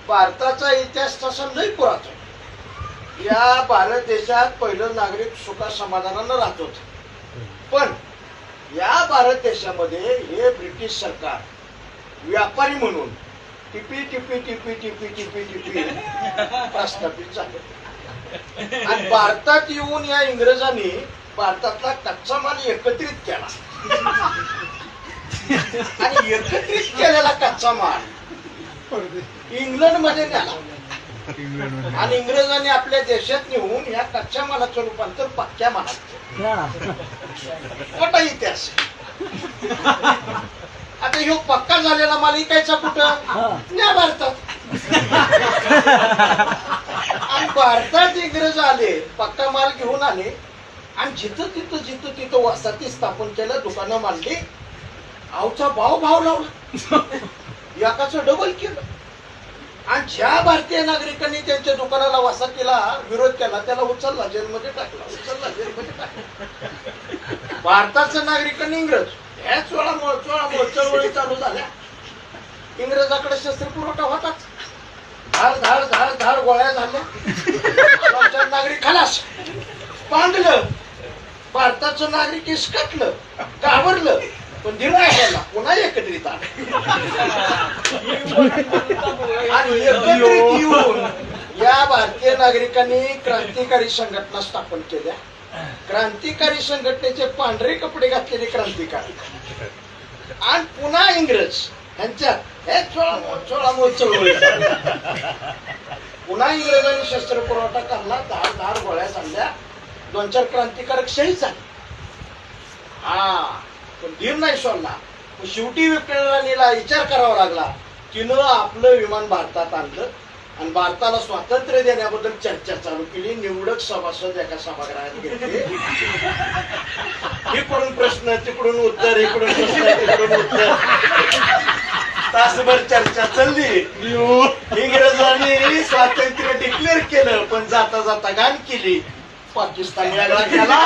भारताचा इतिहास तसा लई पुरातन. या भारत देशात पहिलं नागरिक सुखा समाधानानं राहत होत. पण या भारत देशामध्ये हे ब्रिटिश सरकार व्यापारी म्हणून टिपी टिपी टिपी टिपी टिपी टिपी प्रस्थापित झाले. आणि भारतात येऊन या इंग्रजांनी भारतातला कच्चा माल एकत्रित केला आणि एकत्रित केलेला कच्चा माल इंग्लंड मध्ये नेला आणि इंग्रजांनी आपल्या देशात नेऊन या कच्च्या मालाचं रूपांतर पक्क्या मालात. मोठा इतिहास. आता ह्यो पक्का झालेला माल इकायचा कुठं? या भारतात. आणि भारतात इंग्रज आले, पक्का माल घेऊन आले आणि जिथं तिथं वसाहती स्थापन केलं, दुकानं मांडली, आवचा भाव लावला, एकाचं डबल केलं. आणि ज्या भारतीय नागरिकांनी त्यांच्या दुकानाला वसाहतीला विरोध केला त्याला उचलला, जेलमध्ये टाकला. भारताच्या नागरिकांनी इंग्रज ह्या चोळामुळे चळवळी चालू झाल्या. इंग्रजाकडे शस्त्र पुरवठा होताच. धाड गोळ्या झाल्या. नागरिक खलास, पांगलं. भारताचं नागरिक इसकटलं, घाबरलं, पण निर्णय घ्यायला पुन्हा एकत्रित आलं. आणि एकत्रित येऊन या भारतीय नागरिकांनी क्रांतिकारी संघटना स्थापन केल्या. क्रांतिकारी संघटनेचे पांढरे कपडे घातलेले क्रांतिकारी आणि पुन्हा इंग्रज यांच्यात हे चोळामोळ चळवळी. पुन्हा इंग्रजांनी शस्त्र पुरवठा करला, धाड गोळ्या चालल्या, 2-4 क्रांतिकारक शहीद झाले. पण धीर नाही सोडला. शेवटी विक्रांतीला विचार करावा लागला. तिनं आपलं विमान भारतात आणलं आणि भारताला स्वातंत्र्य देण्याबद्दल चर्चा चालू केली. निवडक सभासद एका सभागृहात घेतले. इकडून प्रश्न, तिकडून उत्तर, इकडून प्रश्न, तिकडून उत्तर. तासभर चर्चा चालली. इंग्रजांनी स्वातंत्र्य डिक्लेअर केलं, पण जाता जाता घाण केली. पाकिस्तान वेगळा केला.